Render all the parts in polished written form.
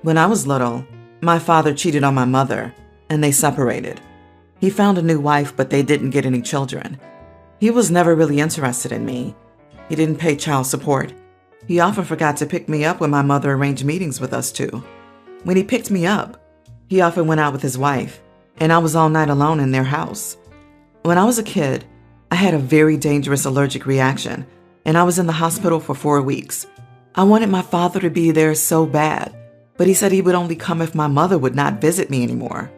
When I was little, my father cheated on my mother, and they separated. He found a new wife, but they didn't get any children. He was never really interested in me. He didn't pay child support. He often forgot to pick me up when my mother arranged meetings with us two. When he picked me up, he often went out with his wife, and I was all night alone in their house. When I was a kid, I had a very dangerous allergic reaction, and I was in the hospital for 4 weeks. I wanted my father to be there so bad, but he said he would only come if my mother would not visit me anymore.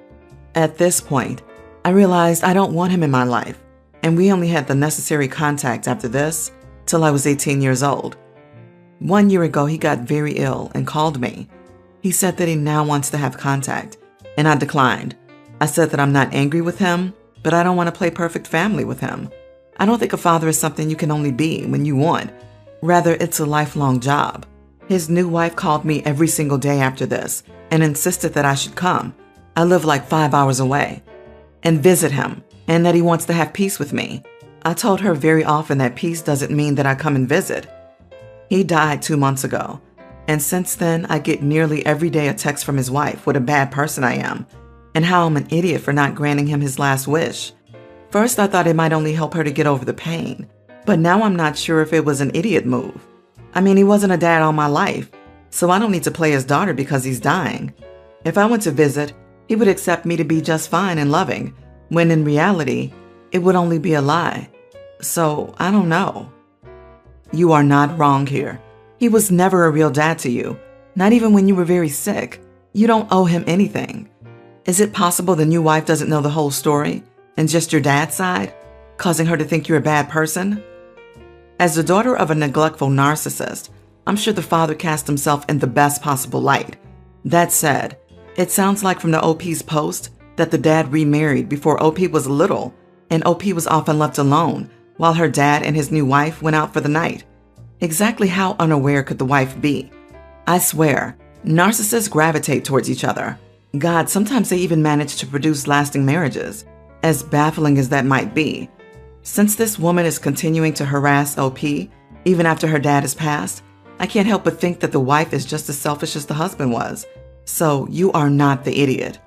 At this point, I realized I don't want him in my life, and we only had the necessary contact after this till I was 18 years old. 1 year ago, he got very ill and called me. He said that he now wants to have contact, and I declined. I said that I'm not angry with him, but I don't want to play perfect family with him. I don't think a father is something you can only be when you want. Rather, it's a lifelong job. His new wife called me every single day after this and insisted that I should come. I live like 5 hours away, and visit him, and that he wants to have peace with me. I told her very often that peace doesn't mean that I come and visit. He died 2 months ago, and since then I get nearly every day a text from his wife what a bad person I am, and how I'm an idiot for not granting him his last wish. First I thought it might only help her to get over the pain, but now I'm not sure if it was an idiot move. I mean, he wasn't a dad all my life, so I don't need to play his daughter because he's dying. If I went to visit, he would accept me to be just fine and loving, when in reality, it would only be a lie. So, I don't know. You are not wrong here. He was never a real dad to you, not even when you were very sick. You don't owe him anything. Is it possible the new wife doesn't know the whole story and just your dad's side, causing her to think you're a bad person? As the daughter of a neglectful narcissist, I'm sure the father cast himself in the best possible light. That said, it sounds like from the OP's post that the dad remarried before OP was little, and OP was often left alone while her dad and his new wife went out for the night. Exactly how unaware could the wife be? I swear, narcissists gravitate towards each other. God, sometimes they even manage to produce lasting marriages, as baffling as that might be. Since this woman is continuing to harass OP, even after her dad has passed, I can't help but think that the wife is just as selfish as the husband was. So you are not the idiot.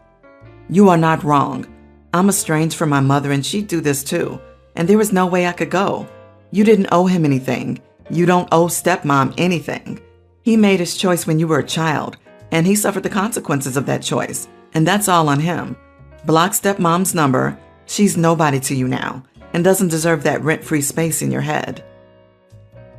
You are not wrong. I'm estranged from my mother and she'd do this too, and there was no way I could go. You didn't owe him anything. You don't owe stepmom anything. He made his choice when you were a child, and he suffered the consequences of that choice, and that's all on him. Block stepmom's number. She's nobody to you now, and doesn't deserve that rent-free space in your head.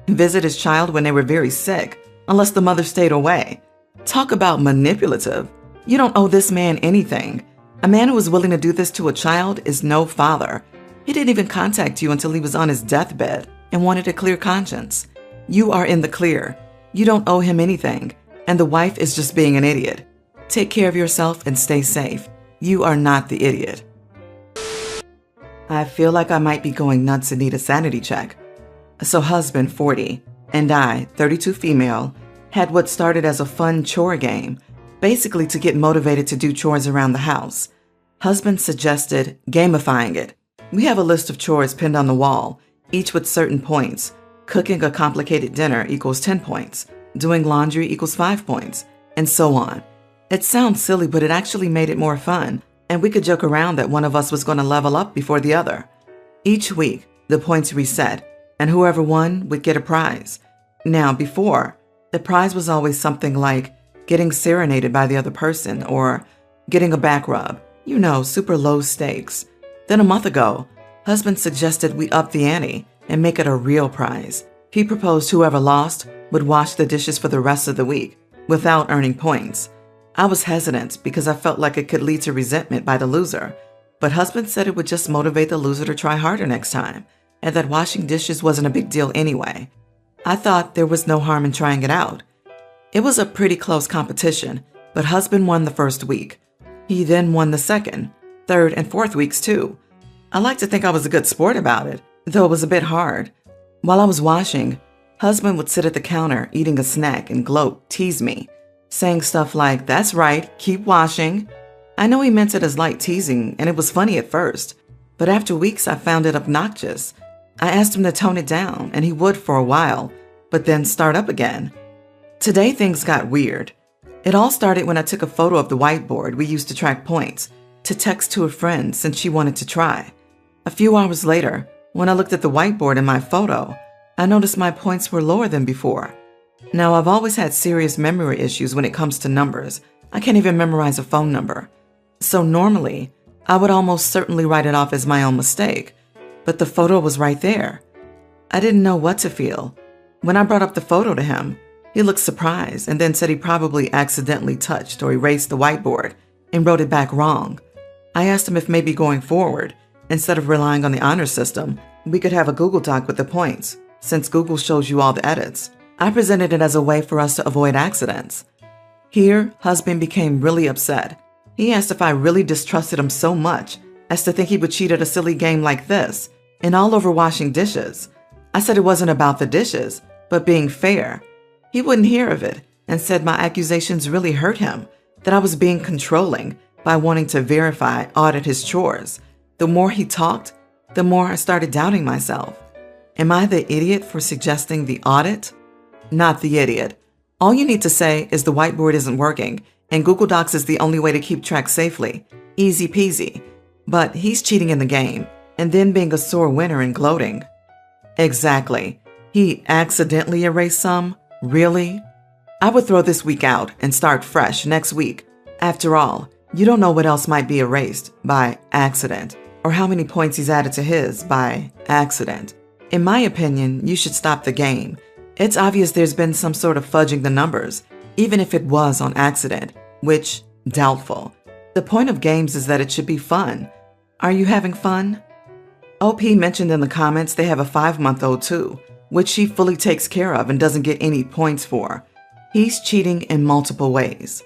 Visit his child when they were very sick, unless the mother stayed away. Talk about manipulative. You don't owe this man anything. A man who is willing to do this to a child is no father. He didn't even contact you until he was on his deathbed and wanted a clear conscience. You are in the clear. You don't owe him anything, and the wife is just being an idiot. Take care of yourself and stay safe. You are not the idiot. I feel like I might be going nuts and need a sanity check. So husband, 40, and I, 32 female, had what started as a fun chore game, basically to get motivated to do chores around the house. Husband suggested gamifying it. We have a list of chores pinned on the wall, each with certain points. Cooking a complicated dinner equals 10 points. Doing laundry equals 5 points, and so on. It sounds silly, but it actually made it more fun, and we could joke around that one of us was going to level up before the other. Each week, the points reset, and whoever won would get a prize. Now, before, the prize was always something like getting serenaded by the other person or getting a back rub. You know, super low stakes. Then a month ago, husband suggested we up the ante and make it a real prize. He proposed whoever lost would wash the dishes for the rest of the week without earning points. I was hesitant because I felt like it could lead to resentment by the loser, but husband said it would just motivate the loser to try harder next time, and that washing dishes wasn't a big deal anyway. I thought there was no harm in trying it out. It was a pretty close competition, but husband won the first week. He then won the second, third, and fourth weeks too. I like to think I was a good sport about it, though it was a bit hard. While I was washing, husband would sit at the counter eating a snack and gloat, tease me, saying stuff like, "That's right, keep washing." I know he meant it as light teasing, and it was funny at first, but after weeks I found it obnoxious. I asked him to tone it down, and he would for a while, but then start up again. Today things got weird. It all started when I took a photo of the whiteboard we used to track points to text to a friend since she wanted to try. A few hours later, when I looked at the whiteboard in my photo, I noticed my points were lower than before. Now, I've always had serious memory issues when it comes to numbers. I can't even memorize a phone number. So normally, I would almost certainly write it off as my own mistake, but the photo was right there. I didn't know what to feel. When I brought up the photo to him, he looked surprised and then said he probably accidentally touched or erased the whiteboard and wrote it back wrong. I asked him if maybe going forward, instead of relying on the honor system, we could have a Google Doc with the points, since Google shows you all the edits. I presented it as a way for us to avoid accidents. Here, husband became really upset. He asked if I really distrusted him so much as to think he would cheat at a silly game like this, and all over washing dishes. I said it wasn't about the dishes, but being fair. He wouldn't hear of it and said my accusations really hurt him, that I was being controlling by wanting to verify, audit his chores. The more he talked, the more I started doubting myself. Am I the idiot for suggesting the audit? Not the idiot. All you need to say is the whiteboard isn't working and Google Docs is the only way to keep track safely. Easy peasy. But he's cheating in the game and then being a sore winner and gloating. Exactly. He accidentally erased some? Really? I would throw this week out and start fresh next week. After all, you don't know what else might be erased by accident or how many points he's added to his by accident. In my opinion, you should stop the game. It's obvious there's been some sort of fudging the numbers, even if it was on accident, which, doubtful. The point of games is that it should be fun. Are you having fun? OP mentioned in the comments they have a 5-month-old too, which she fully takes care of and doesn't get any points for. He's cheating in multiple ways.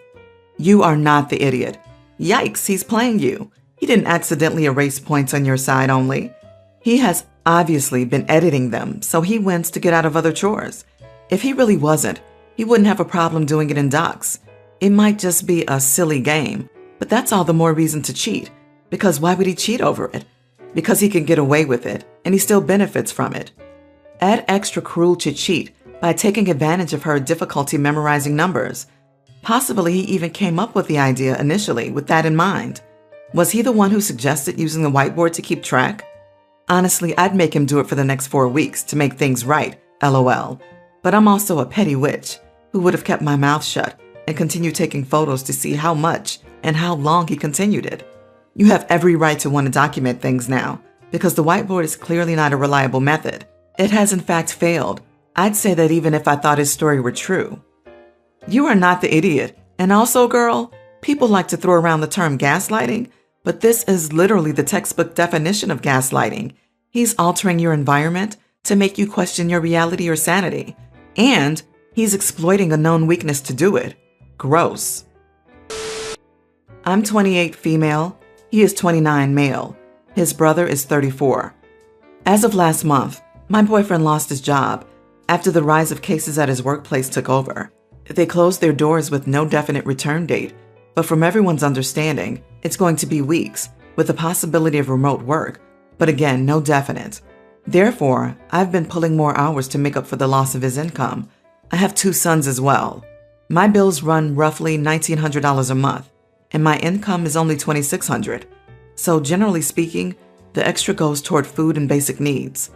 You are not the idiot. Yikes, he's playing you. He didn't accidentally erase points on your side only. He has obviously been editing them, so he wins to get out of other chores. If he really wasn't, he wouldn't have a problem doing it in docs. It might just be a silly game, but that's all the more reason to cheat. Because why would he cheat over it? Because he can get away with it, and he still benefits from it. Add extra cruel to cheat by taking advantage of her difficulty memorizing numbers. Possibly he even came up with the idea initially with that in mind. Was he the one who suggested using the whiteboard to keep track? Honestly, I'd make him do it for the next 4 weeks to make things right, LOL. But I'm also a petty witch who would have kept my mouth shut and continued taking photos to see how much and how long he continued it. You have every right to want to document things now because the whiteboard is clearly not a reliable method. It has in fact failed. I'd say that even if I thought his story were true. You are not the idiot. And also, girl, people like to throw around the term gaslighting, but this is literally the textbook definition of gaslighting. He's altering your environment to make you question your reality or sanity. And he's exploiting a known weakness to do it. Gross. I'm 28 female. He is 29 male. His brother is 34. As of last month, my boyfriend lost his job after the rise of cases at his workplace took over. They closed their doors with no definite return date, but from everyone's understanding, it's going to be weeks with the possibility of remote work, but again, no definite. Therefore, I've been pulling more hours to make up for the loss of his income. I have 2 sons as well. My bills run roughly $1,900 a month, and my income is only $2,600. So generally speaking, the extra goes toward food and basic needs.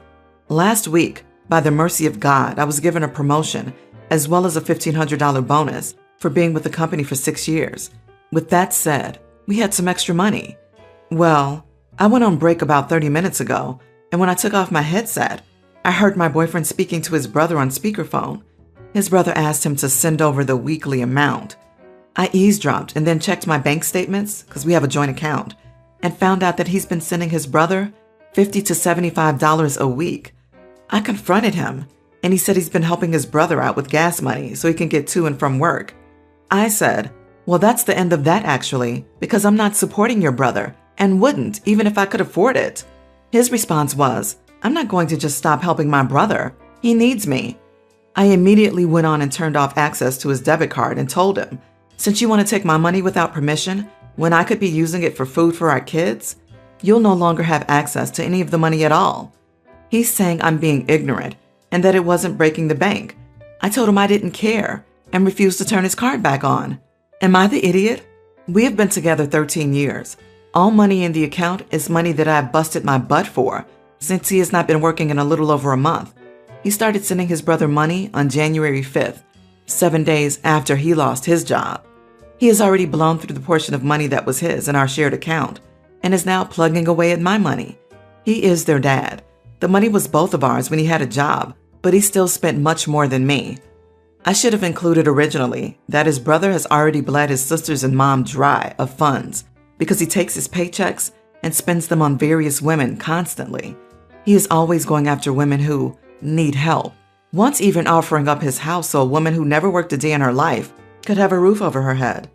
Last week, by the mercy of God, I was given a promotion as well as a $1,500 bonus for being with the company for 6 years. With that said, we had some extra money. Well, I went on break about 30 minutes ago, and when I took off my headset, I heard my boyfriend speaking to his brother on speakerphone. His brother asked him to send over the weekly amount. I eavesdropped and then checked my bank statements, because we have a joint account, and found out that he's been sending his brother $50 to $75 a week. I confronted him, and he said he's been helping his brother out with gas money so he can get to and from work. I said, well, that's the end of that actually, because I'm not supporting your brother and wouldn't even if I could afford it. His response was, I'm not going to just stop helping my brother. He needs me. I immediately went on and turned off access to his debit card and told him, since you want to take my money without permission, when I could be using it for food for our kids, you'll no longer have access to any of the money at all. He's saying I'm being ignorant and that it wasn't breaking the bank. I told him I didn't care and refused to turn his card back on. Am I the idiot? We have been together 13 years. All money in the account is money that I have busted my butt for since he has not been working in a little over a month. He started sending his brother money on January 5th, 7 days after he lost his job. He has already blown through the portion of money that was his in our shared account and is now plugging away at my money. He is their dad. The money was both of ours when he had a job, but he still spent much more than me. I should have included originally that his brother has already bled his sisters and mom dry of funds because he takes his paychecks and spends them on various women constantly. He is always going after women who need help, once even offering up his house so a woman who never worked a day in her life could have a roof over her head,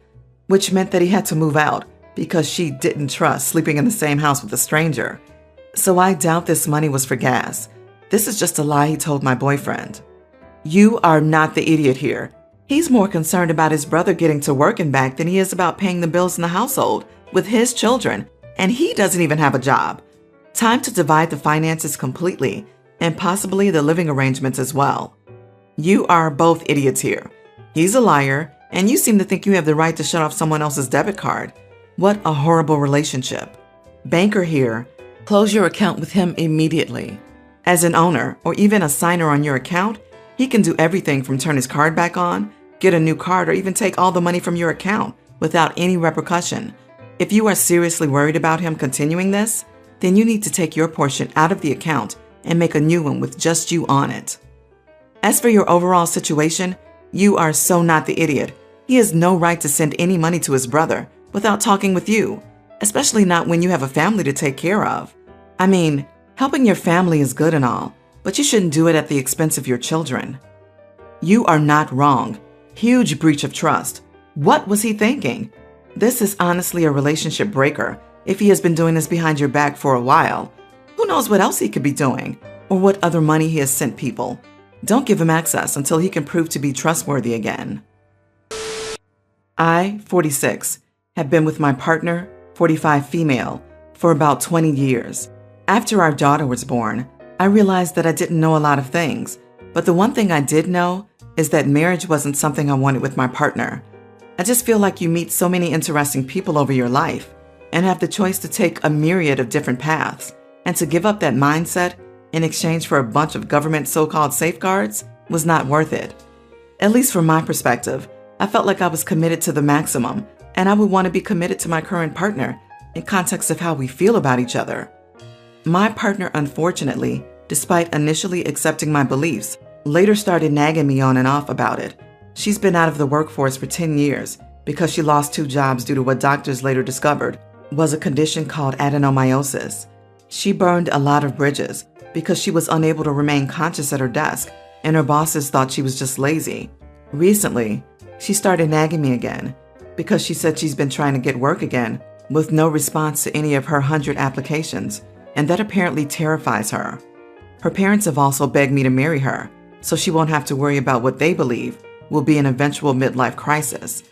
which meant that he had to move out because she didn't trust sleeping in the same house with a stranger. So I doubt this money was for gas. This is just a lie he told my boyfriend. You are not the idiot here. He's more concerned about his brother getting to work and back than he is about paying the bills in the household with his children, and he doesn't even have a job. Time to divide the finances completely and possibly the living arrangements as well. You are both idiots here. He's a liar, and you seem to think you have the right to shut off someone else's debit card. What a horrible relationship. Banker here, close your account with him immediately. As an owner or even a signer on your account, he can do everything from turn his card back on, get a new card, or even take all the money from your account without any repercussion. If you are seriously worried about him continuing this, then you need to take your portion out of the account and make a new one with just you on it. As for your overall situation, you are so not the idiot. He has no right to send any money to his brother without talking with you, especially not when you have a family to take care of. I mean, helping your family is good and all, but you shouldn't do it at the expense of your children. You are not wrong. Huge breach of trust. What was he thinking? This is honestly a relationship breaker if he has been doing this behind your back for a while. Who knows what else he could be doing or what other money he has sent people. Don't give him access until he can prove to be trustworthy again. I, 46, have been with my partner, 45 female, for about 20 years. After our daughter was born, I realized that I didn't know a lot of things, but the one thing I did know is that marriage wasn't something I wanted with my partner. I just feel like you meet so many interesting people over your life and have the choice to take a myriad of different paths, and to give up that mindset in exchange for a bunch of government so-called safeguards was not worth it. At least from my perspective, I felt like I was committed to the maximum, and I would want to be committed to my current partner in context of how we feel about each other. My partner, unfortunately, despite initially accepting my beliefs, later started nagging me on and off about it. She's been out of the workforce for 10 years because she lost 2 jobs due to what doctors later discovered was a condition called adenomyosis. She burned a lot of bridges because she was unable to remain conscious at her desk, and her bosses thought she was just lazy. Recently, she started nagging me again because she said she's been trying to get work again with no response to any of her 100 applications, and that apparently terrifies her. Her parents have also begged me to marry her so she won't have to worry about what they believe will be an eventual midlife crisis.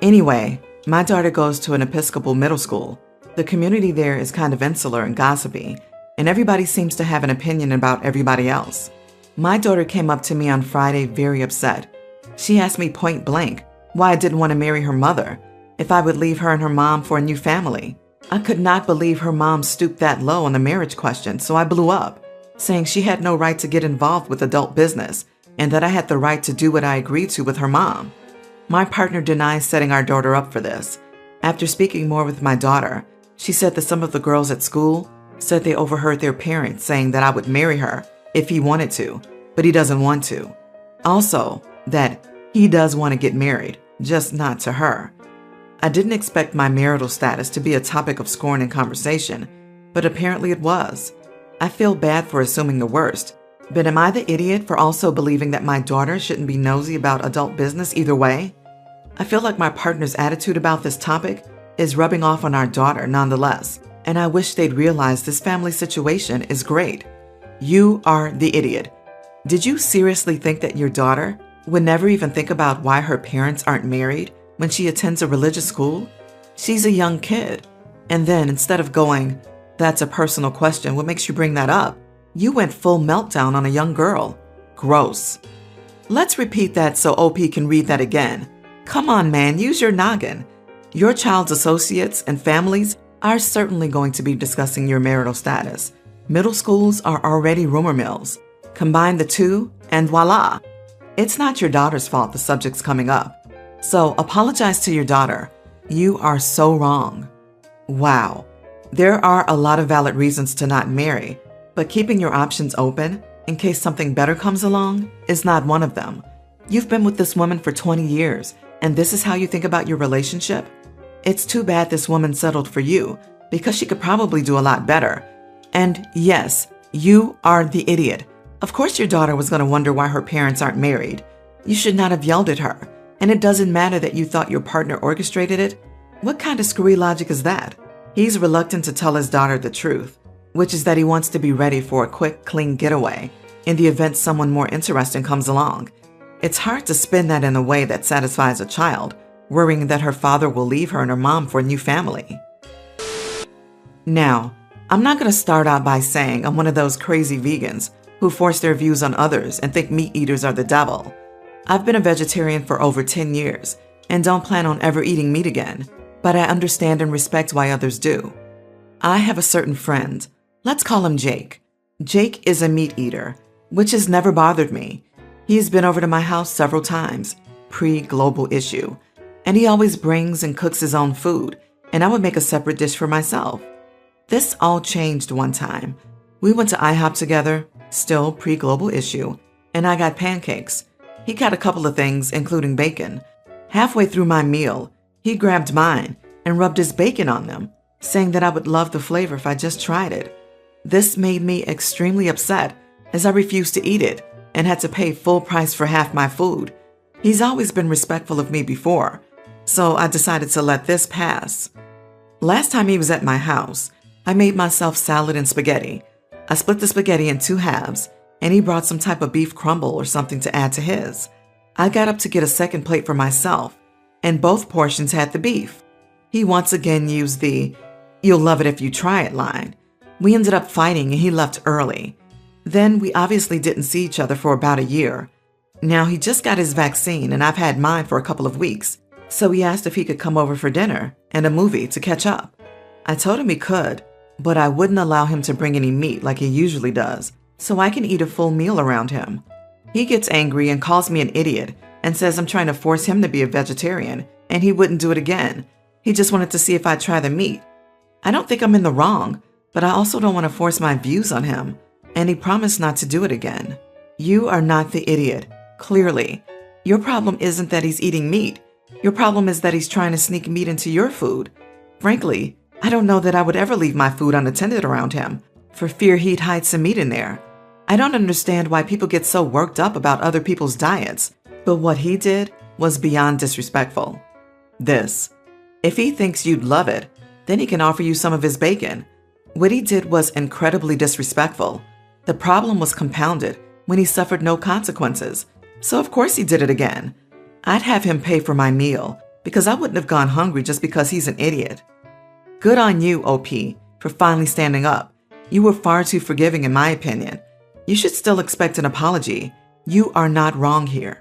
Anyway, my daughter goes to an Episcopal middle school. The community there is kind of insular and gossipy, and everybody seems to have an opinion about everybody else. My daughter came up to me on Friday very upset. She asked me point blank why I didn't want to marry her mother, if I would leave her and her mom for a new family. I could not believe her mom stooped that low on the marriage question, so I blew up, saying she had no right to get involved with adult business and that I had the right to do what I agreed to with her mom. My partner denies setting our daughter up for this. After speaking more with my daughter, she said that some of the girls at school said they overheard their parents saying that I would marry her if he wanted to, but he doesn't want to. Also, that he does want to get married, just not to her. I didn't expect my marital status to be a topic of scorn and conversation, but apparently it was. I feel bad for assuming the worst, but am I the idiot for also believing that my daughter shouldn't be nosy about adult business either way? I feel like my partner's attitude about this topic is rubbing off on our daughter nonetheless, and I wish they'd realize this family situation is great. You are the idiot. Did you seriously think that your daughter would never even think about why her parents aren't married when she attends a religious school? She's a young kid. And then instead of going, "That's a personal question, what makes you bring that up?" you went full meltdown on a young girl. Gross. Let's repeat that so OP can read that again. Come on, man, use your noggin. Your child's associates and families are certainly going to be discussing your marital status. Middle schools are already rumor mills. Combine the two, and voila! It's not your daughter's fault the subject's coming up. So apologize to your daughter. You are so wrong. Wow. There are a lot of valid reasons to not marry, but keeping your options open in case something better comes along is not one of them. You've been with this woman for 20 years, and this is how you think about your relationship? It's too bad this woman settled for you, because she could probably do a lot better. And yes, you are the idiot. Of course your daughter was going to wonder why her parents aren't married. You should not have yelled at her. And it doesn't matter that you thought your partner orchestrated it. What kind of screwy logic is that? He's reluctant to tell his daughter the truth, which is that he wants to be ready for a quick, clean getaway in the event someone more interesting comes along. It's hard to spin that in a way that satisfies a child, worrying that her father will leave her and her mom for a new family. Now, I'm not going to start out by saying I'm one of those crazy vegans who force their views on others and think meat eaters are the devil. I've been a vegetarian for over 10 years and don't plan on ever eating meat again, but I understand and respect why others do. I have a certain friend. Let's call him Jake. Jake is a meat eater, which has never bothered me. He's been over to my house several times, pre-global issue, and he always brings and cooks his own food, and I would make a separate dish for myself. This all changed one time. We went to IHOP together, still pre-global issue, and I got pancakes. He got a couple of things, including bacon. Halfway through my meal, he grabbed mine and rubbed his bacon on them, saying that I would love the flavor if I just tried it. This made me extremely upset, as I refused to eat it and had to pay full price for half my food. He's always been respectful of me before, so I decided to let this pass. Last time he was at my house, I made myself salad and spaghetti. I split the spaghetti in 2 halves, and he brought some type of beef crumble or something to add to his. I got up to get a second plate for myself, and both portions had the beef. He once again used the "you'll love it if you try it" line. We ended up fighting and he left early. Then we obviously didn't see each other for about a year. Now he just got his vaccine and I've had mine for a couple of weeks, so he asked if he could come over for dinner and a movie to catch up. I told him he could, but I wouldn't allow him to bring any meat like he usually does, so I can eat a full meal around him. He gets angry and calls me an idiot and says I'm trying to force him to be a vegetarian, and he wouldn't do it again. He just wanted to see if I'd try the meat. I don't think I'm in the wrong, but I also don't want to force my views on him, and he promised not to do it again. You are not the idiot, clearly. Your problem isn't that he's eating meat. Your problem is that he's trying to sneak meat into your food. Frankly, I don't know that I would ever leave my food unattended around him, for fear he'd hide some meat in there. I don't understand why people get so worked up about other people's diets, but what he did was beyond disrespectful. This. If he thinks you'd love it, then he can offer you some of his bacon. What he did was incredibly disrespectful. The problem was compounded when he suffered no consequences, so of course he did it again. I'd have him pay for my meal, because I wouldn't have gone hungry just because he's an idiot. Good on you, OP, for finally standing up. You were far too forgiving in my opinion. You should still expect an apology. You are not wrong here.